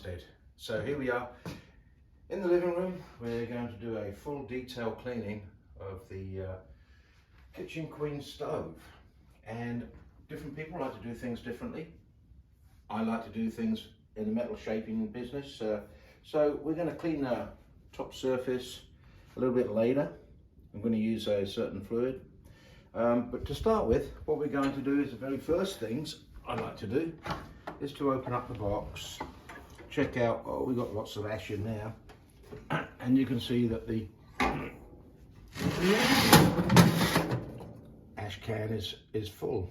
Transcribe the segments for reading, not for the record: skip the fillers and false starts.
instead. So here we are in the living room. We're going to do a full detail cleaning of the kitchen queen stove. And different people like to do things differently. I like to do things in the metal shaping business. So we're going to clean the top surface a little bit later. I'm going to use a certain fluid. But to start with, what we're going to do is the very first things I like to do is to open up the box, check out, oh, we've got lots of ash in there, and you can see that the ash can is full.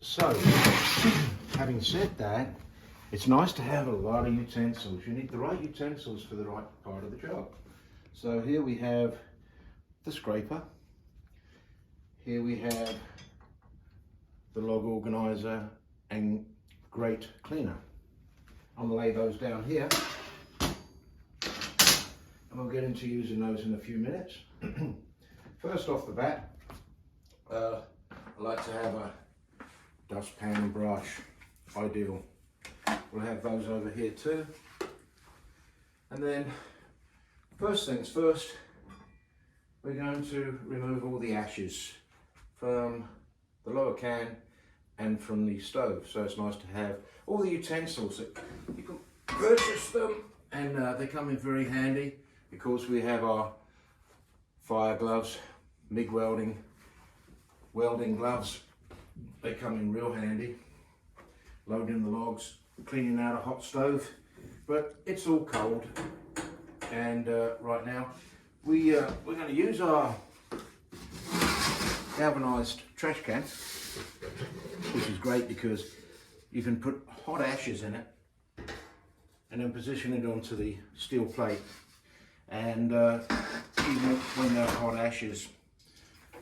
So, having said that, it's nice to have a lot of utensils. You need the right utensils for the right part of the job. So here we have the scraper. Here we have the log organizer and grate cleaner. I'm going to lay those down here and we'll get into using those in a few minutes. First off the bat, I like to have a dustpan and brush, ideal. We'll have those over here too. And then, first things first, we're going to remove all the ashes from the lower can and from the stove. So it's nice to have all the utensils that you can purchase them, and they come in very handy because we have our fire gloves, MIG welding gloves. They come in real handy, loading the logs, cleaning out a hot stove, but it's all cold. And right now we're going to use our galvanized trash can, which is great because you can put hot ashes in it and then position it onto the steel plate, and even when they're hot ashes,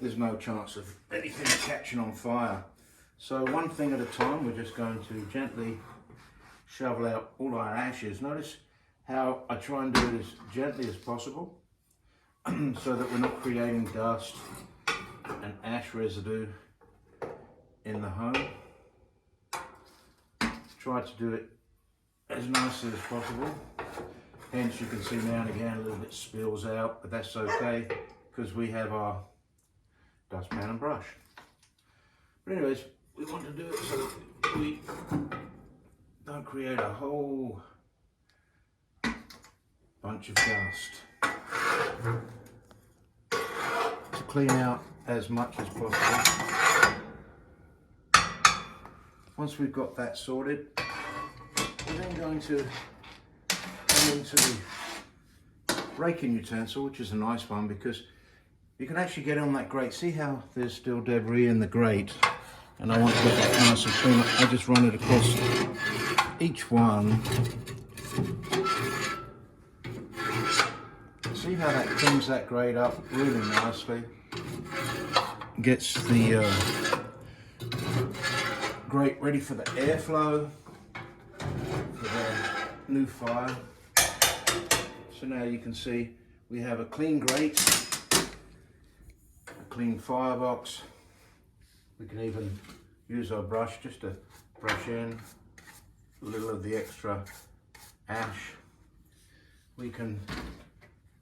there's no chance of anything catching on fire. So one thing at a time, we're just going to gently shovel out all our ashes. Notice how I try and do it as gently as possible so that we're not creating dust and ash residue in the home. Try to do it as nicely as possible. Hence you can see now and again a little bit spills out, but that's okay because we have our dustpan and brush. But anyways, we want to do it so that we don't create a whole bunch of dust. To clean out as much as possible. Once we've got that sorted, we're then going to come into the raking utensil, which is a nice one because you can actually get on that grate. See how there's still debris in the grate, and I want to get that nice and clean. I just run it across each one. See how that cleans that grate up really nicely. Gets the grate ready for the airflow for the new fire. So now you can see we have a clean grate, a clean firebox. We can even use our brush just to brush in a little of the extra ash. We can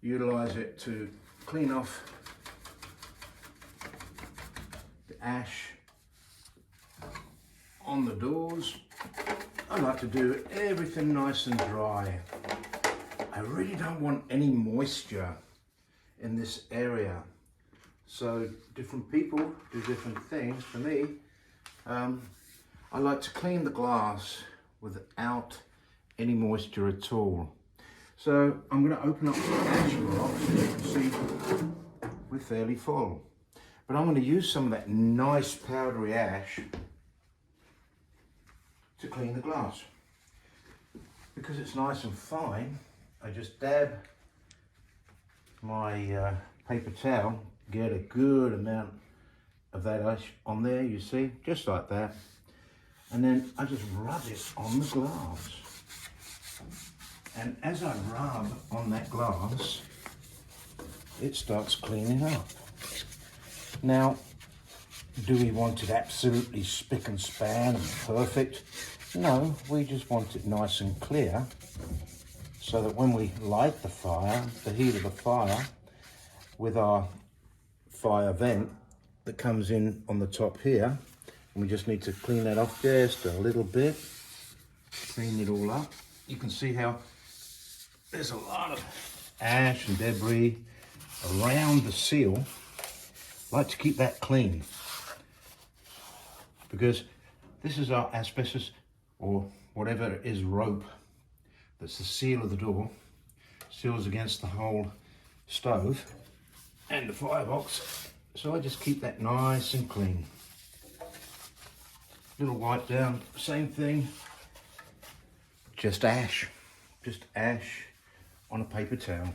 utilize it to clean off the ash on the doors. I like to do everything nice and dry. I really don't want any moisture in this area. So different people do different things. For me, I like to clean the glass without any moisture at all. So I'm going to open up the ash box, and you can see we're fairly full. But I'm going to use some of that nice powdery ash to clean the glass. Because it's nice and fine, I just dab my paper towel, get a good amount of that ash on there, you see, just like that. And then I just rub it on the glass. And as I rub on that glass, it starts cleaning up. Now, do we want it absolutely spick and span and perfect? No, we just want it nice and clear so that when we light the fire, the heat of the fire with our fire vent that comes in on the top here, and we just need to clean that off just a little bit, clean it all up. You can see how there's a lot of ash and debris around the seal. I like to keep that clean because this is our asbestos or whatever it is rope that's the seal of the door, seals against the whole stove and the firebox. So I just keep that nice and clean. Little wipe down, same thing, just ash on a paper towel.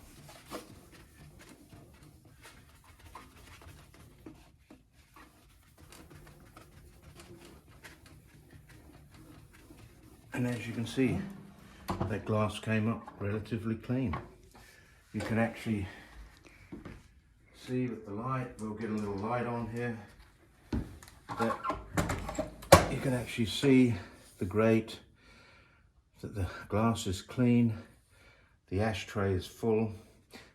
And as you can see, that glass came up relatively clean. You can actually see with the light, we'll get a little light on here, that you can actually see the grate, that the glass is clean, the ashtray is full.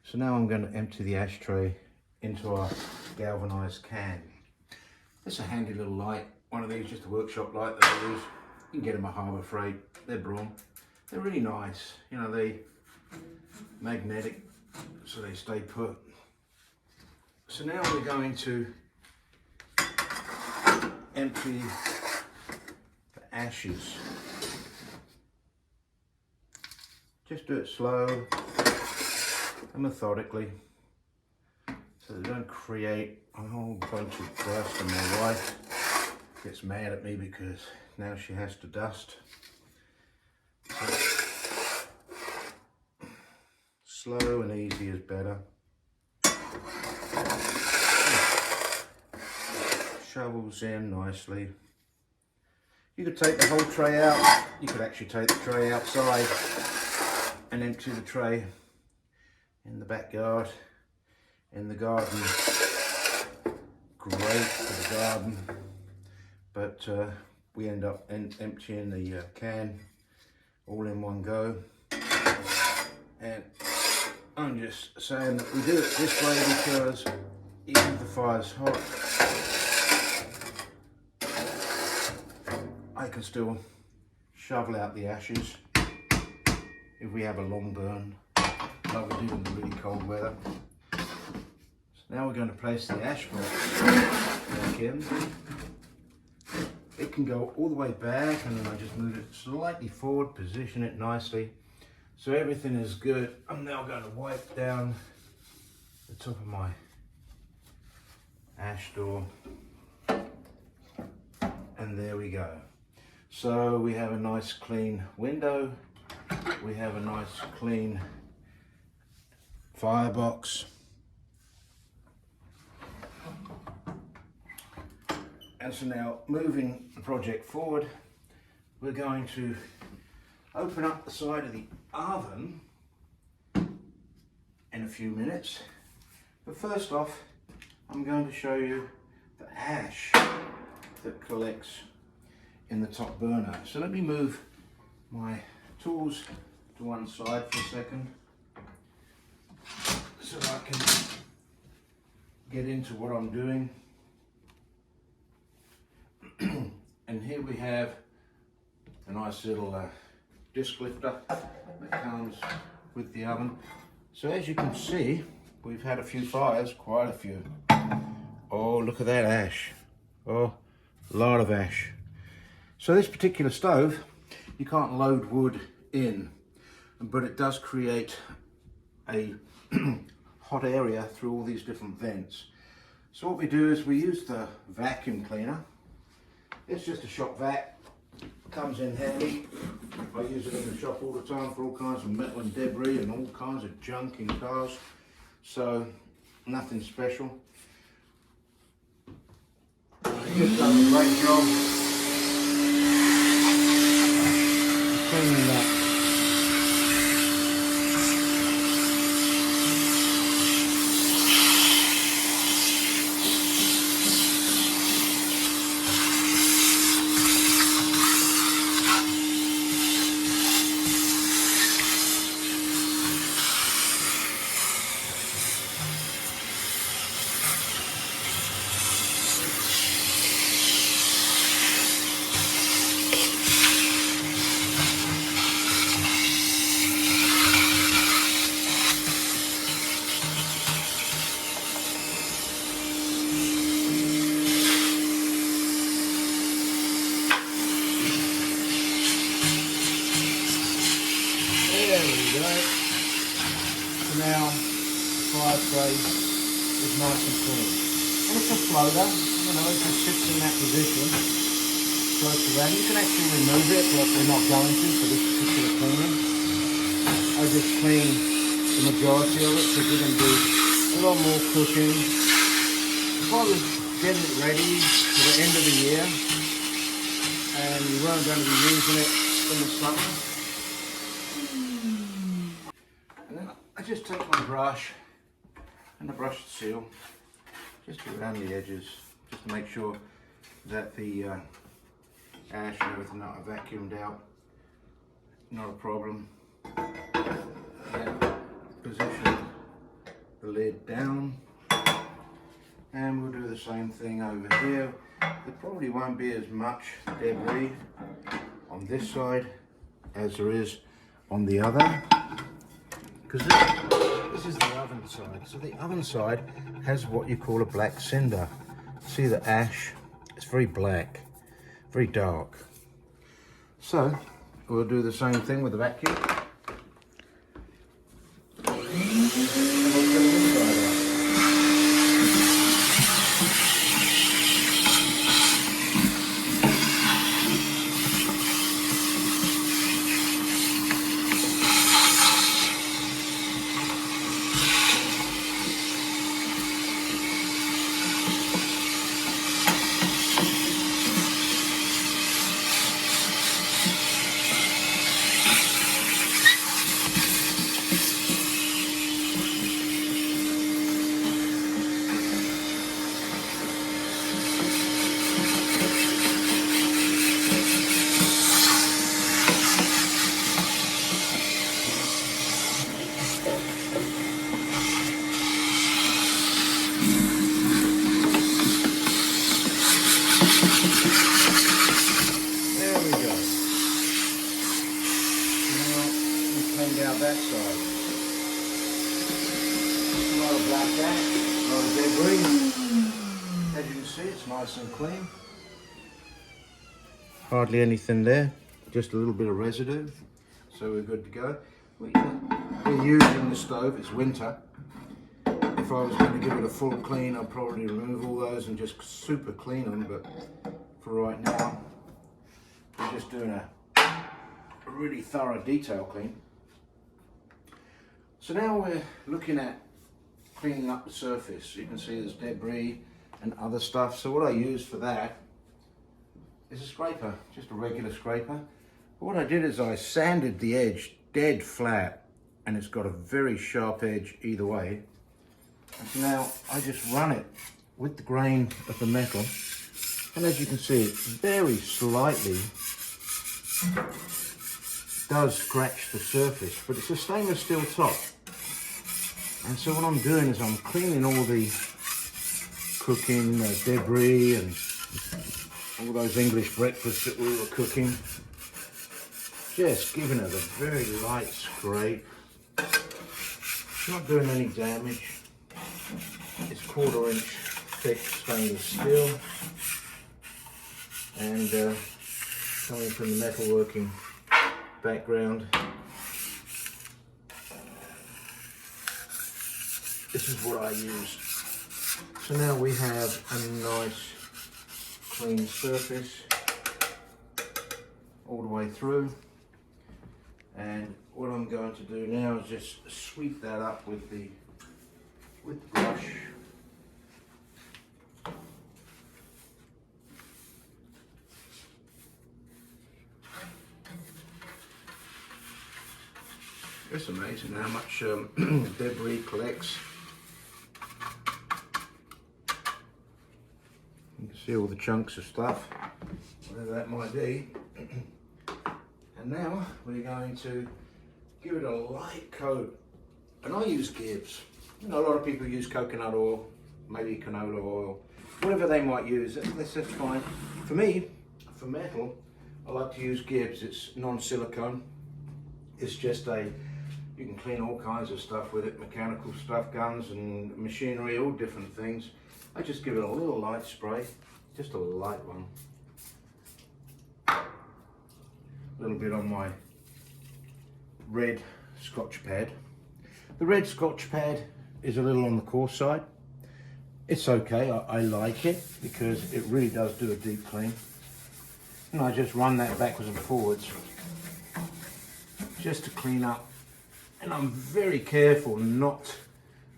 So now I'm going to empty the ashtray into our galvanized can. It's a handy little light, one of these, just a workshop light that I use. You can get them at Harbour Freight, they're Braun. They're really nice, you know, they magnetic, so they stay put. So now we're going to empty the ashes. Just do it slow and methodically so they don't create a whole bunch of dust, and my wife gets mad at me because now she has to dust. So, slow and easy is better. Shovels in nicely. You could take the whole tray out. You could actually take the tray outside and empty the tray in the backyard, in the garden. Great for the garden, but we end up emptying the can all in one go. And I'm just saying that we do it this way because even if the fire's hot, I can still shovel out the ashes if we have a long burn, like we do in the really cold weather. So now we're going to place the ash box back in. It can go all the way back, and then I just move it slightly forward, position it nicely. So everything is good. I'm now going to wipe down the top of my ash door. And there we go. So we have a nice clean window. We have a nice clean firebox. And so now, moving the project forward, we're going to open up the side of the oven in a few minutes. But first off, I'm going to show you the ash that collects in the top burner. So let me move my tools to one side for a second so I can get into what I'm doing. And here we have a nice little disc lifter that comes with the oven. So as you can see, we've had a few fires, quite a few. Oh, look at that ash. Oh, a lot of ash. So this particular stove, you can't load wood in, but it does create a hot area through all these different vents. So what we do is we use the vacuum cleaner. It's just a shop vac, comes in handy. I use it in the shop all the time for all kinds of metal and debris and all kinds of junk in cars. So nothing special. It just does a great job cleaning that. So now the fireplace is nice and clean. And it's a floater, you know, it just sits in that position. Close to that. You can actually remove it, but we're not going to for this particular cleaning. I just clean the majority of it because we're going to do a lot more cooking. If I was getting it ready for the end of the year and we weren't going to be using it in the summer, and then I just take my brush and I brush the seal just around the edges, just to make sure that the ash and everything that I vacuumed out, not a problem. And position the lid down, and we'll do the same thing over here. There probably won't be as much debris on this side as there is on the other, because this is the oven side. So the oven side has what you call a black cinder. See the ash? It's very black, very dark. So we'll do the same thing with the vacuum. Out that side. A lot of black ash, a lot of debris. As you can see, it's nice and clean. Hardly anything there, just a little bit of residue. So we're good to go. We're using the stove, it's winter. If I was going to give it a full clean, I'd probably remove all those and just super clean them, but for right now, we're just doing a really thorough detail clean. So now we're looking at cleaning up the surface. You can see there's debris and other stuff. So what I use for that is a scraper, just a regular scraper. But what I did is I sanded the edge dead flat, and it's got a very sharp edge either way. And so now I just run it with the grain of the metal. And as you can see, it very slightly does scratch the surface, but it's a stainless steel top. And so what I'm doing is I'm cleaning all the cooking debris and all those English breakfasts that we were cooking. Just giving it a very light scrape. Not doing any damage. It's 1/4 inch thick stainless steel. And coming from the metalworking background, this is what I use. So now we have a nice clean surface all the way through, and what I'm going to do now is just sweep that up with the brush. It's amazing how much debris collects. You can see all the chunks of stuff, whatever that might be. And now we're going to give it a light coat. And I use Gibbs. You know, a lot of people use coconut oil, maybe canola oil, whatever they might use. That's fine. For me, for metal, I like to use Gibbs. It's non-silicone. It's just you can clean all kinds of stuff with it, mechanical stuff, guns and machinery, all different things. I just give it a little light spray, just a light one. A little bit on my red Scotch pad. The red Scotch pad is a little on the coarse side. It's okay, I like it because it really does do a deep clean. And I just run that backwards and forwards just to clean up. And I'm very careful not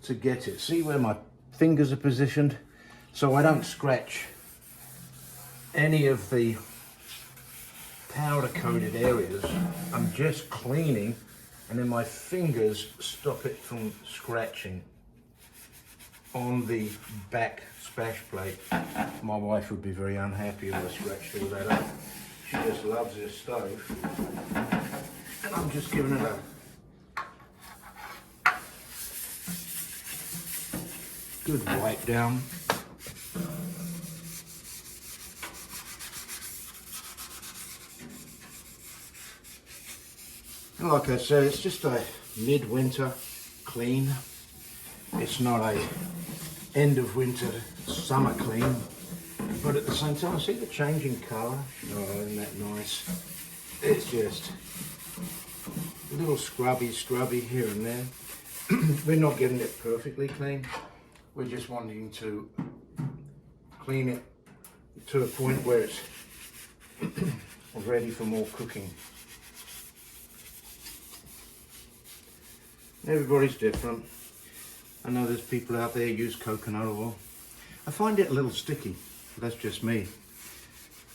to get it. See where my fingers are positioned? So I don't scratch any of the powder coated areas. I'm just cleaning and then my fingers stop it from scratching on the back splash plate. My wife would be very unhappy if I scratched all that up. She just loves this stove. And I'm just giving it a good wipe down. And like I said, it's just a midwinter clean. It's not a end of winter summer clean, but at the same time, see the changing colour? Oh, isn't that nice? It's just a little scrubby here and there. We're not getting it perfectly clean. We're just wanting to clean it to a point where it's ready for more cooking. Everybody's different. I know there's people out there who use coconut oil. I find it a little sticky, but that's just me.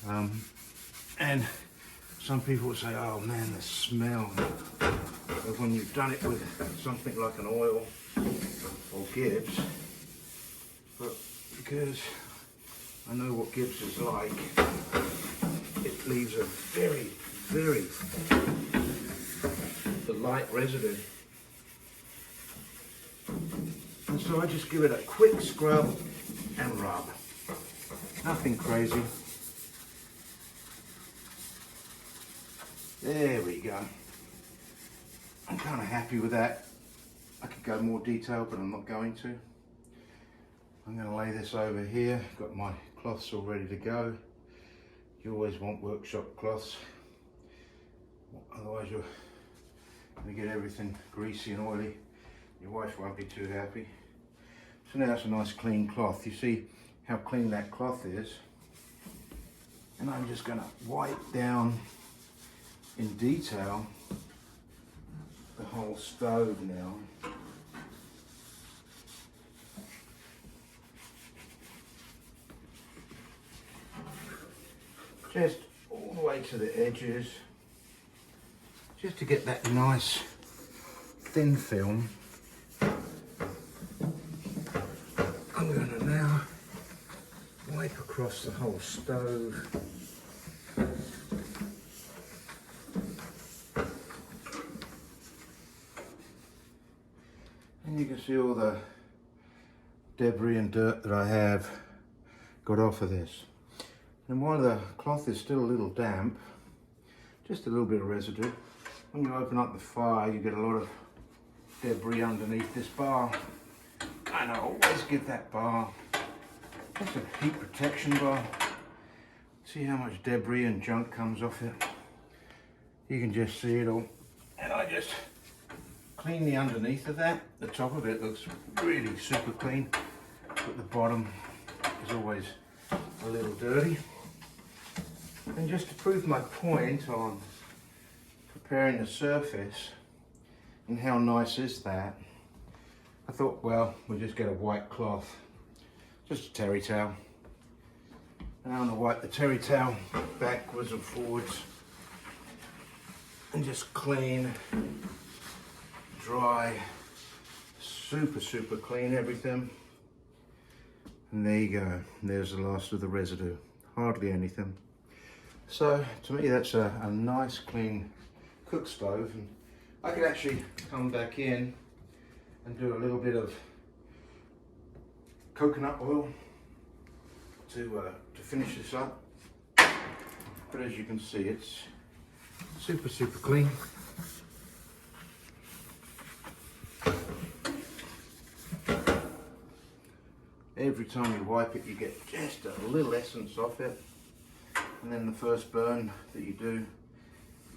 And some people will say, oh man, the smell of when you've done it with something like an oil or Gibbs. But because I know what Gibbs is like, it leaves a very light residue. And so I just give it a quick scrub and rub. Nothing crazy. There we go. I'm kind of happy with that. I could go more detail, but I'm not going to. I'm going to lay this over here. Got my cloths all ready to go. You always want workshop cloths. Otherwise you're going to get everything greasy and oily. Your wife won't be too happy. So now it's a nice clean cloth. You see how clean that cloth is. And I'm just going to wipe down in detail the whole stove now. Just all the way to the edges, just to get that nice thin film. I'm going to now wipe across the whole stove. And you can see all the debris and dirt that I have got off of this. And while the cloth is still a little damp, just a little bit of residue, when you open up the fire you get a lot of debris underneath this bar. And I always give that bar just a heat protection bar. See how much debris and junk comes off it? You can just see it all. And I just clean the underneath of that. The top of it looks really super clean, but the bottom is always a little dirty. And just to prove my point on preparing the surface and how nice is that, I thought, well, we'll just get a white cloth, just a terry towel. And I'm going to wipe the terry towel backwards and forwards and just clean, dry, super clean everything. And there you go, there's the last of the residue, hardly anything. So to me that's a nice clean cook stove, and I could actually come back in and do a little bit of coconut oil to finish this up. But as you can see, it's super clean. Every time you wipe it, you get just a little essence off it. And then the first burn that you do,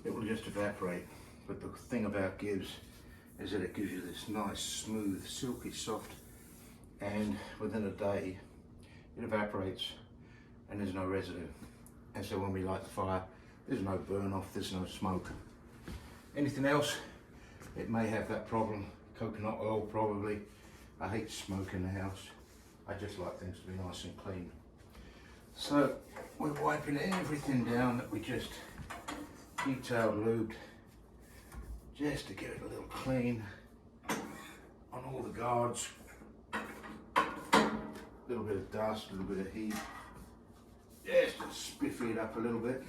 it will just evaporate. But the thing about Gibbs is that it gives you this nice, smooth, silky, soft, and within a day it evaporates and there's no residue. And so when we light the fire, there's no burn off, there's no smoke. Anything else, it may have that problem. Coconut oil probably. I hate smoke in the house. I just like things to be nice and clean. So we're wiping everything down that we just detailed lubed, just to give it a little clean on all the guards. A little bit of dust, a little bit of heat, just to spiffy it up a little bit.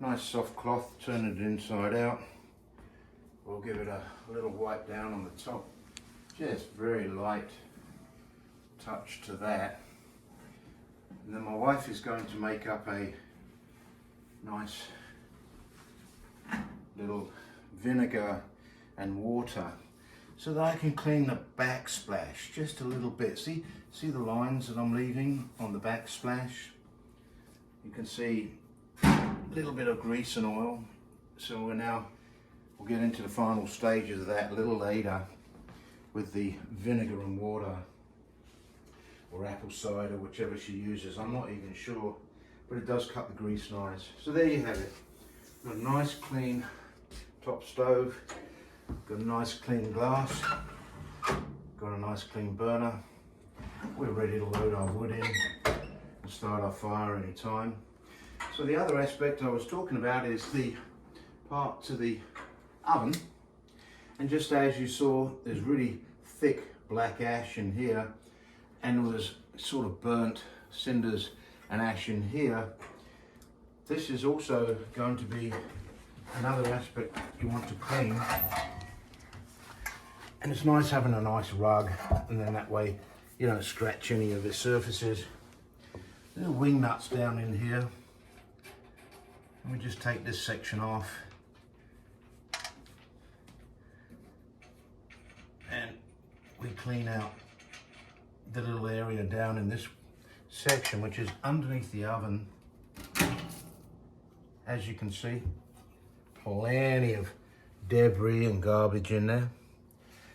Nice soft cloth, turn it inside out. We'll give it a little wipe down on the top, just very light touch to that. And then my wife is going to make up a nice little vinegar and water so that I can clean the backsplash just a little bit. See the lines that I'm leaving on the backsplash? You can see a little bit of grease and oil. So we'll get into the final stages of that a little later with the vinegar and water, or apple cider, whichever she uses. I'm not even sure, but it does cut the grease nice. So there you have it. Got a nice clean top stove, got a nice clean glass, got a nice clean burner. We're ready to load our wood in and start our fire anytime. So the other aspect I was talking about is the part to the oven. And just as you saw, there's really thick black ash in here, and there's sort of burnt cinders and ash in here. This is also going to be another aspect you want to clean. And it's nice having a nice rug, and then that way you don't scratch any of the surfaces. Little wing nuts down in here. And we just take this section off. And we clean out the little area down in this section, which is underneath the oven. As you can see, plenty of debris and garbage in there.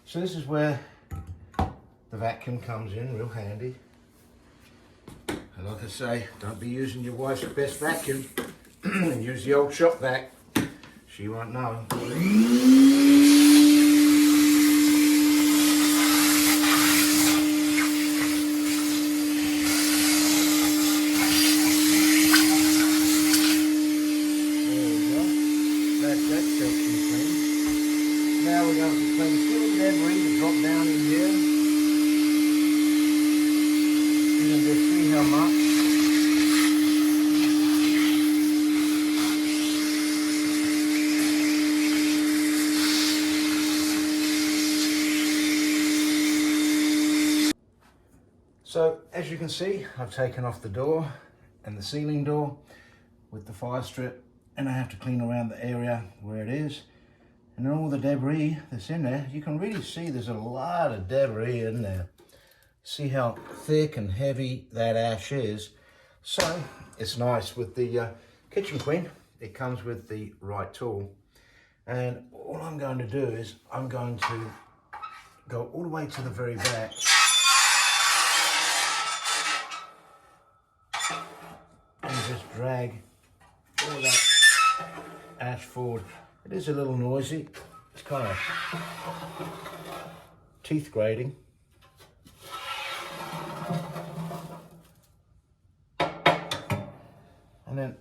So this is where the vacuum comes in real handy. And like I say, don't be using your wife's best vacuum. Use the old shop vac. She won't know. Now we're going to clean still debris to drop down in here. You can just see how much. So as you can see, I've taken off the door and the ceiling door with the fire strip, and I have to clean around the area where it is. And then all the debris that's in there, you can really see there's a lot of debris in there. See how thick and heavy that ash is. So it's nice with the Kitchen Queen. It comes with the right tool. And all I'm going to do is I'm going to go all the way to the very back. And just drag all that ash forward. It is a little noisy. It's kind of teeth grating. And then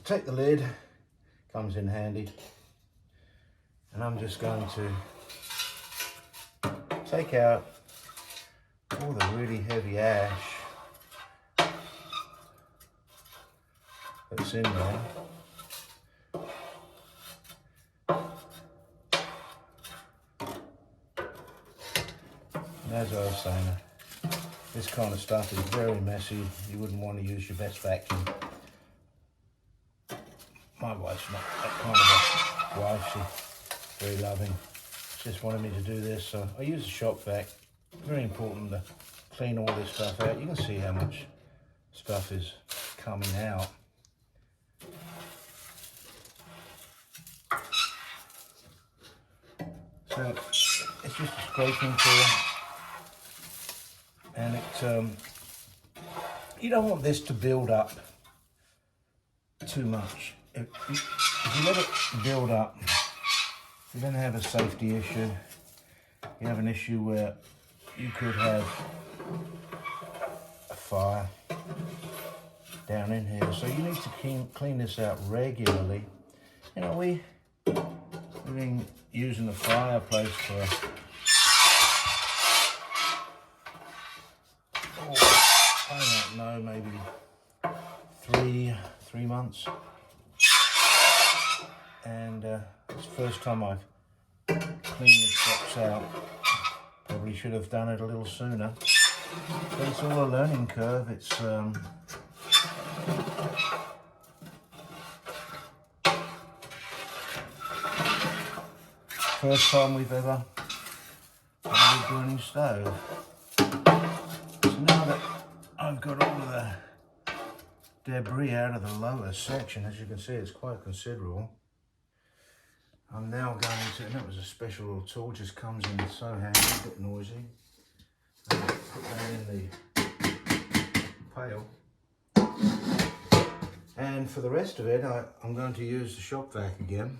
take the lid, comes in handy. And I'm just going to take out all the really heavy ash that's in there. As I was saying, this kind of stuff is very messy. You wouldn't want to use your best vacuum. My wife's not that kind of a wife. She's very loving. She just wanted me to do this, so I use a shop vac. Very important to clean all this stuff out. You can see how much stuff is coming out. So it's just a scraping tool, and you don't want this to build up too much. If you let it build up, you're going to have a safety issue. You have an issue where you could have a fire down in here. So you need to clean this out regularly. You know, we've been using the fireplace for I don't know, maybe three months. And it's the first time I've cleaned this box out. Probably should have done it a little sooner. But it's all a learning curve. It's first time we've ever had a burning stove. So now that I've got all of the debris out of the lower section, as you can see, it's quite considerable. I'm now going to, and that was a special little tool, just comes in so handy, a bit noisy. I'm going to put that in the pail. And for the rest of it, I'm going to use the shop vac again.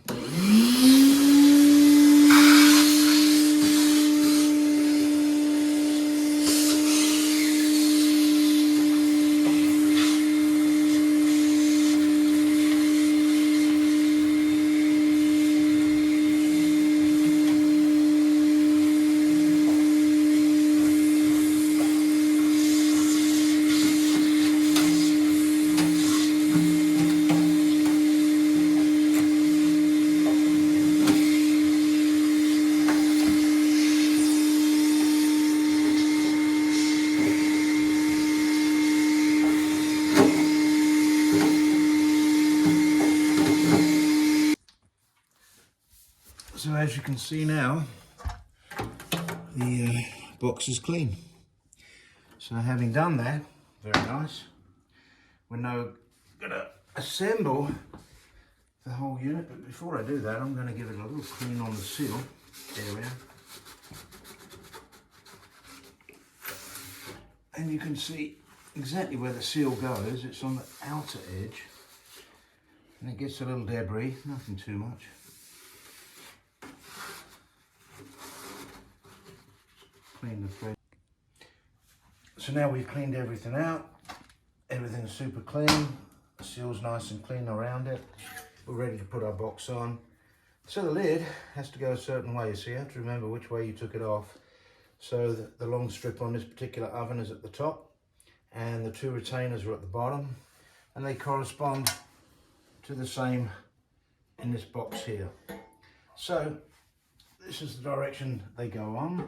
So as you can see now, the box is clean. So having done that, very nice, we're now going to assemble the whole unit. But before I do that, I'm going to give it a little clean on the seal area. And you can see exactly where the seal goes. It's on the outer edge. And it gets a little debris, nothing too much. Clean the thread. So now we've cleaned everything out. Everything's super clean. The seal's nice and clean around it. We're ready to put our box on. So the lid has to go a certain way, so you have to remember which way you took it off. So the long strip on this particular oven is at the top, and the two retainers are at the bottom, and they correspond to the same in this box here. So this is the direction they go on.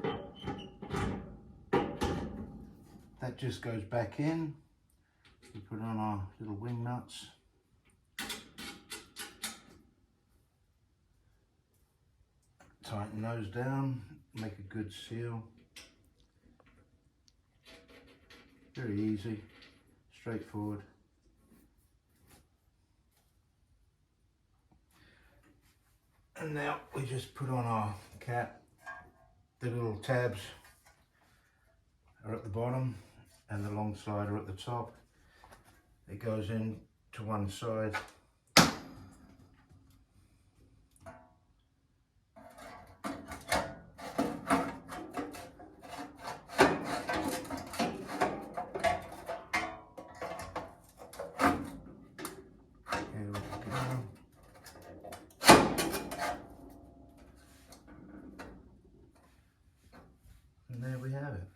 That just goes back in. We put on our little wing nuts. Tighten those down, make a good seal. Very easy, straightforward. And now we just put on our cap. The little tabs are at the bottom and the long side are at the top. It goes in to one side. Here we go. And there we have it.